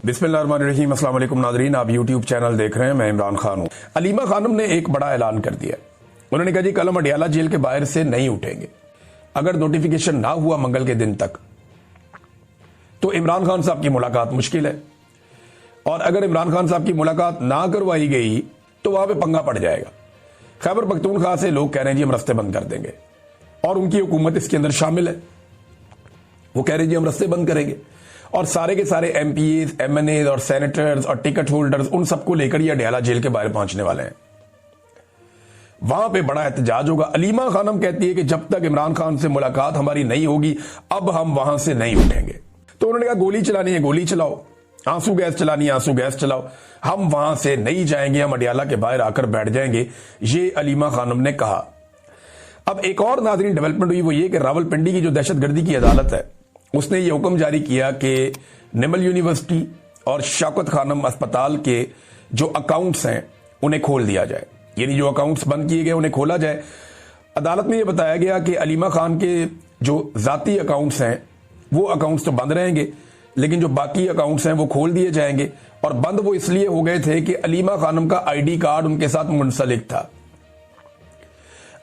बिस्मिल्लाहिर्रहमानिर्रहीम। अस्सलाम वालेकुम नाज़रीन, आप यूट्यूब चैनल देख रहे हैं। मैं इमरान खान हूं। अलीमा खानम ने एक बड़ा ऐलान कर दिया। उन्होंने कहा जी कल हम अडियाला जेल के बाहर से नहीं उठेंगे। अगर नोटिफिकेशन ना हुआ मंगल के दिन तक तो इमरान खान साहब की मुलाकात मुश्किल है, और अगर इमरान खान साहब की मुलाकात ना करवाई गई तो वहां पे पंगा पड़ जाएगा। खैबर पख्तूनख्वा से लोग कह रहे हैं जी हम रस्ते बंद कर देंगे, और उनकी हुकूमत इसके अंदर शामिल है। वो कह रहे हैं जी हम रस्ते बंद करेंगे, और सारे के सारे एमपीएस, एमएनए और सेनेटर्स और टिकट होल्डर्स उन सबको लेकर ये अडियाला जेल के बाहर पहुंचने वाले हैं। वहां पे बड़ा एहतजाज होगा। अलीमा खानम कहती है कि जब तक इमरान खान से मुलाकात हमारी नहीं होगी अब हम वहां से नहीं उठेंगे। तो उन्होंने कहा गोली चलानी है गोली चलाओ, आंसू गैस चलानी है आंसू गैस चलाओ, हम वहां से नहीं जाएंगे, हम अडियाला के बाहर आकर बैठ जाएंगे, ये अलीमा खानम ने कहा। अब एक और नाज़रीन डेवलपमेंट हुई, वो ये कि रावलपिंडी की जो दहशतगर्दी की अदालत है उसने ये हुक्म जारी किया कि निमल यूनिवर्सिटी और शौकत खानम अस्पताल के जो अकाउंट्स हैं उन्हें खोल दिया जाए, यानी जो अकाउंट्स बंद किए गए उन्हें खोला जाए। अदालत में यह बताया गया कि अलीमा खान के जो जाती अकाउंट्स हैं वो अकाउंट्स तो बंद रहेंगे, लेकिन जो बाकी अकाउंट्स हैं वो खोल दिए जाएंगे। और बंद वो इसलिए हो गए थे कि अलीमा खानम का आईडी कार्ड उनके साथ मुंसलिक था।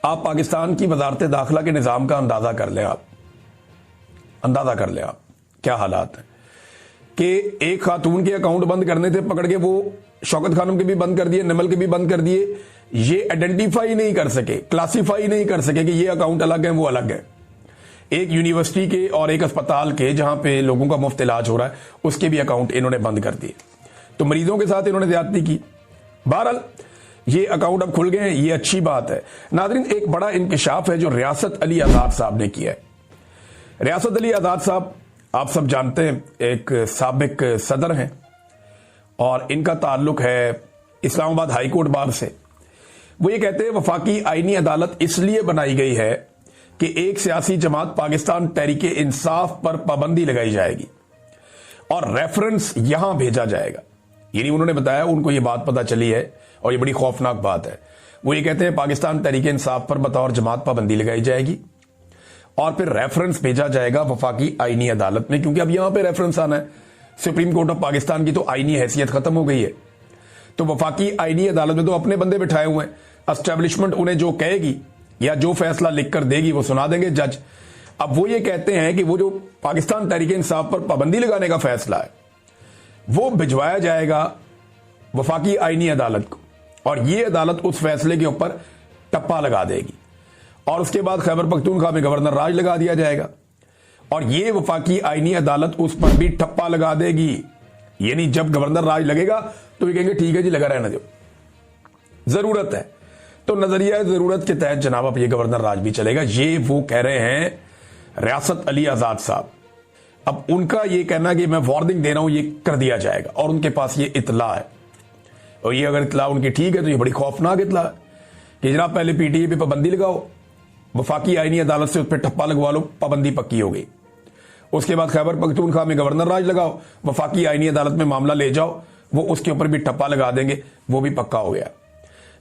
आप पाकिस्तान की वजारत दाखिला के निजाम का अंदाजा कर लें, आप अंदाजा कर लें आप क्या हालात हैं कि एक खातून के अकाउंट बंद करने थे पकड़ के, वो शौकत खानम के भी बंद कर दिए, निमल के भी बंद कर दिए। ये आइडेंटिफाई नहीं कर सके, क्लासिफाई नहीं कर सके कि ये अकाउंट अलग है वो अलग है। एक यूनिवर्सिटी के और एक अस्पताल के जहां पे लोगों का मुफ्त इलाज हो रहा है उसके भी अकाउंट इन्होंने बंद कर दिए। तो मरीजों के साथ इन्होंने ज्यादती की। बहरहाल ये अकाउंट अब खुल गए हैं, ये अच्छी बात है। नाज़रीन एक बड़ा इंकशाफ है जो रियासत अली आजाद साहब ने किया है। रियासत अली आजाद साहब आप सब जानते हैं एक साबिक सदर हैं, और इनका ताल्लुक है इस्लामाबाद हाई कोर्ट बार से। वो ये कहते हैं वफाकी आईनी अदालत इसलिए बनाई गई है कि एक सियासी जमात पाकिस्तान तहरीके इंसाफ पर पाबंदी लगाई जाएगी और रेफरेंस यहां भेजा जाएगा। यानी उन्होंने बताया उनको ये बात पता चली है और ये बड़ी खौफनाक बात है। वो ये कहते हैं पाकिस्तान तहरीके इंसाफ पर बतौर जमात पाबंदी लगाई जाएगी और फिर रेफरेंस भेजा जाएगा वफाकी आईनी अदालत में, क्योंकि अब यहां पे रेफरेंस आना है। सुप्रीम कोर्ट ऑफ पाकिस्तान की तो आईनी हैसियत खत्म हो गई है, तो वफाकी आईनी अदालत में तो अपने बंदे बिठाए हुए हैं। एस्टेब्लिशमेंट उन्हें जो कहेगी या जो फैसला लिखकर देगी वो सुना देंगे जज। अब वो ये कहते हैं कि वो जो पाकिस्तान तहरीके इंसाफ पर पाबंदी लगाने का फैसला है वो भिजवाया जाएगा वफाकी आईनी अदालत को, और ये अदालत उस फैसले के ऊपर टप्पा लगा देगी, और उसके बाद खैबर पख्तूनख्वा में गवर्नर राज लगा दिया जाएगा, और ये वफाकी आईनी अदालत उस पर भी ठप्पा लगा देगी। यानी जब गवर्नर राज लगेगा तो ये कहेंगे ठीक है जी लगा रहना दो, जरूरत है तो नजरिया जरूरत के तहत जनाब अब ये गवर्नर राज भी चलेगा। ये वो कह रहे हैं रियासत अली आजाद साहब। अब उनका ये कहना कि मैं वार्निंग दे रहा हूं ये कर दिया जाएगा, और उनके पास ये इतला है, और ये अगर इतला उनकी ठीक है तो ये बड़ी खौफनाक इतला है कि जनाब पहले पीटीए पे पाबंदी लगाओ, वफाकी आईनी अदालत से उस पर ठप्पा लगवा लो, पाबंदी पक्की हो गई। उसके बाद खैबर पख्तूनख्वा में गवर्नर राज लगाओ, वफाकी आईनी अदालत में मामला ले जाओ, वो उसके ऊपर भी ठप्पा लगा देंगे, वो भी पक्का हो गया।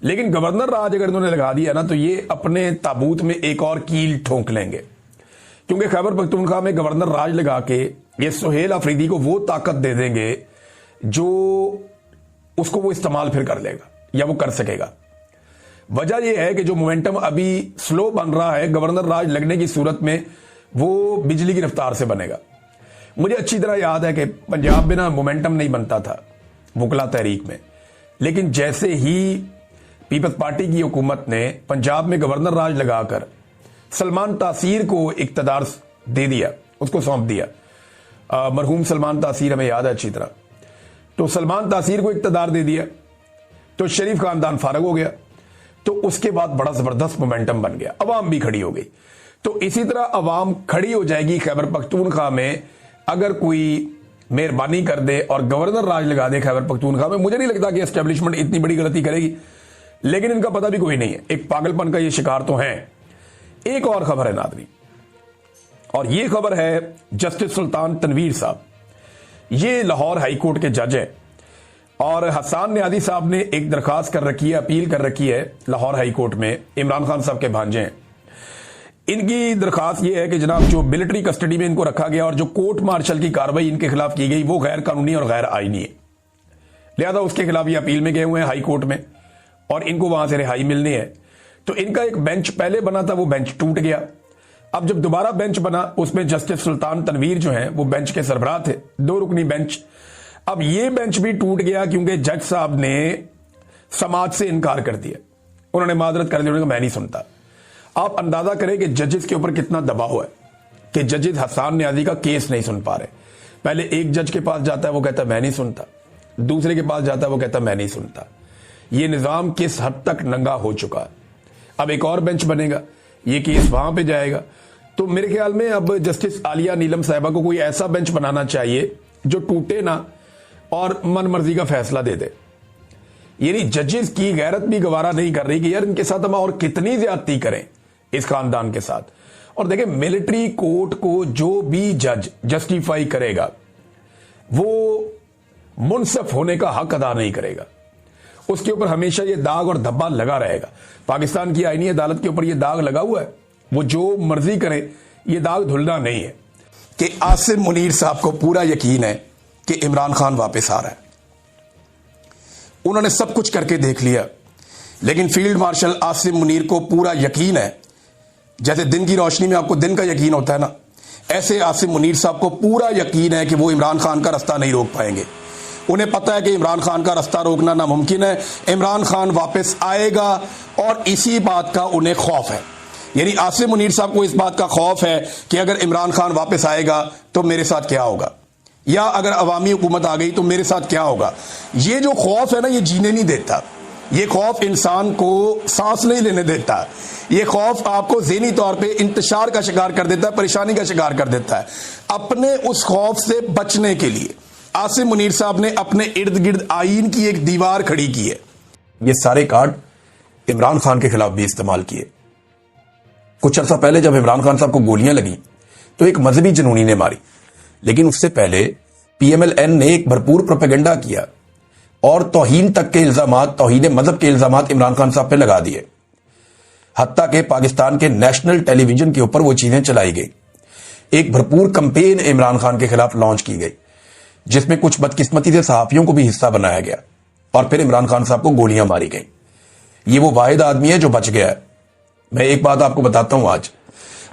लेकिन गवर्नर राज अगर इन्होंने लगा दिया ना तो ये अपने ताबूत में एक और कील ठोंक लेंगे, क्योंकि खैबर पख्तूनख्वा में गवर्नर राज लगा के ये सुहेल अफरीदी को वो ताकत दे देंगे जो उसको वो इस्तेमाल फिर कर लेगा या वो कर सकेगा। वजह यह है कि जो मोमेंटम अभी स्लो बन रहा है गवर्नर राज लगने की सूरत में वो बिजली की रफ्तार से बनेगा। मुझे अच्छी तरह याद है कि पंजाब में ना मोमेंटम नहीं बनता था वकला तहरीक में, लेकिन जैसे ही पीपल्स पार्टी की हुकूमत ने पंजाब में गवर्नर राज लगाकर सलमान तासीर को इक्तदार दे दिया, उसको सौंप दिया। मरहूम सलमान तासीर हमें याद है अच्छी तरह, तो सलमान तासीर को इक्तदार दे दिया तो शरीफ खानदान फारग हो गया, तो उसके बाद बड़ा जबरदस्त मोमेंटम बन गया, अवाम भी खड़ी हो गई। तो इसी तरह अवाम खड़ी हो जाएगी खैबर पख्तूनख्वा में अगर कोई मेहरबानी कर दे और गवर्नर राज लगा दे खैबर पख्तूनख्वा में। मुझे नहीं लगता कि एस्टेब्लिशमेंट इतनी बड़ी गलती करेगी, लेकिन इनका पता भी कोई नहीं है, एक पागलपन का ये शिकार तो है। एक और खबर है नादरी, और ये खबर है जस्टिस सुल्तान तनवीर साहब, ये लाहौर हाई कोर्ट के जज हैं, और हसन नियाज़ी साहब ने एक दरखास्त कर रखी है, अपील कर रखी है लाहौर हाई कोर्ट में, इमरान खान साहब के भांजे हैं। इनकी दरखास्त यह है कि जनाब जो मिलिट्री कस्टडी में इनको रखा गया और जो कोर्ट मार्शल की कार्रवाई इनके खिलाफ की गई वो गैर कानूनी और गैर आईनी है, लिहाजा उसके खिलाफ ये अपील में गए हुए हैं हाई कोर्ट में और इनको वहां से रिहाई मिलनी है। तो इनका एक बेंच पहले बना था, वो बेंच टूट गया। अब जब दोबारा बेंच बना उसमें जस्टिस सुल्तान तनवीर जो हैं वो बेंच के सरबराह थे, 2 रुकनी बेंच। अब ये बेंच भी टूट गया क्योंकि जज साहब ने समाज से इनकार कर दिया, उन्होंने माजरत कर दी, उन्होंने कहा मैं नहीं सुनता। आप अंदाजा करें कि जजेस के ऊपर कितना दबाव है कि जजेस हसन न्याजी का केस नहीं सुन पा रहे। पहले एक जज के पास जाता है वो कहता है मैं नहीं सुनता, दूसरे के पास जाता है वो कहता है मैं नहीं सुनता। ये निजाम किस हद तक नंगा हो चुका है। अब एक और बेंच बनेगा, ये केस वहां पे जाएगा। तो मेरे ख्याल में अब जस्टिस आलिया नीलम साहिबा को कोई ऐसा बेंच बनाना चाहिए जो टूटे ना और मन मर्जी का फैसला दे दे। यानी जजेस की गैरत भी गवारा नहीं कर रही कि यार इनके साथ हम और कितनी ज्यादती करें इस खानदान के साथ। और देखें, मिलिट्री कोर्ट को जो भी जज जस्टिफाई करेगा वो मुनसफ होने का हक अदा नहीं करेगा, उसके ऊपर हमेशा ये दाग और धब्बा लगा रहेगा। पाकिस्तान की आईनी अदालत के ऊपर ये दाग लगा हुआ है, वो जो मर्जी करे ये दाग धुलना नहीं है। कि आसिम मुनीर साहब को पूरा यकीन है कि इमरान खान वापस आ रहा है, उन्होंने सब कुछ करके देख लिया, लेकिन फील्ड मार्शल आसिम मुनीर को पूरा यकीन है, जैसे दिन की रोशनी में आपको दिन का यकीन होता है ना, ऐसे आसिम मुनीर साहब को पूरा यकीन है कि वो इमरान खान का रास्ता नहीं रोक पाएंगे। उन्हें पता है कि इमरान खान का रास्ता रोकना नामुमकिन है, इमरान खान वापस आएगा और इसी बात का उन्हें खौफ है। यानी आसिम मुनीर साहब को इस बात का खौफ है कि अगर इमरान खान वापस आएगा तो मेरे साथ क्या होगा, या अगर अवामी हुकूमत आ गई तो मेरे साथ क्या होगा। ये जो खौफ है ना, ये जीने नहीं देता, ये खौफ इंसान को सांस नहीं लेने देता, ये खौफ आपको ज़हनी तौर पे इंतशार का शिकार कर देता है, परेशानी का शिकार कर देता है। अपने उस खौफ से बचने के लिए आसिम मुनीर साहब ने अपने इर्द गिर्द आईन की एक दीवार खड़ी की है। ये सारे कार्ड इमरान खान के खिलाफ भी इस्तेमाल किए। कुछ अर्सा पहले जब इमरान खान साहब को गोलियां लगी तो एक मजहबी जनूनी ने मारी, लेकिन उससे पहले PMLN ने एक भरपूर प्रोपेगेंडा किया और तौहीन तक के इल्जामात, तौहीन मजहब के इल्जामात इमरान खान साहब पे लगा दिए। हत्ता के पाकिस्तान के नेशनल टेलीविजन के ऊपर वो चीजें चलाई गई। एक भरपूर कंपेन इमरान खान के खिलाफ लॉन्च की गई, जिसमें कुछ बदकिस्मती से सहाफियों को भी हिस्सा बनाया गया और फिर इमरान खान साहब को गोलियां मारी गई। ये वो वाहिद आदमी है जो बच गया है। मैं एक बात आपको बताता हूं,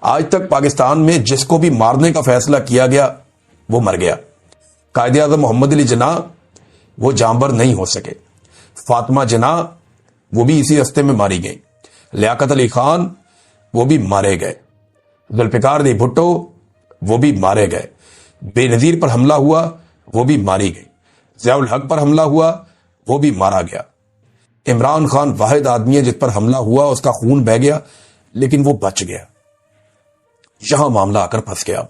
आज तक पाकिस्तान में जिसको भी मारने का फैसला किया गया वो मर गया। कायदे आज़म मोहम्मद अली जिन्ना वो जांबर नहीं हो सके, फातिमा जिन्ना वो भी इसी रास्ते में मारी गई, लियाकत अली खान वो भी मारे गए, जुल्फिकार दी भुट्टो वो भी मारे गए, बेनजीर पर हमला हुआ वो भी मारी गई, ज़ियाउल हक पर हमला हुआ वो भी मारा गया। इमरान खान वाहिद आदमी है जिस पर हमला हुआ, उसका खून बह गया, लेकिन वो बच गया। यहां मामला आकर फंस गया। अब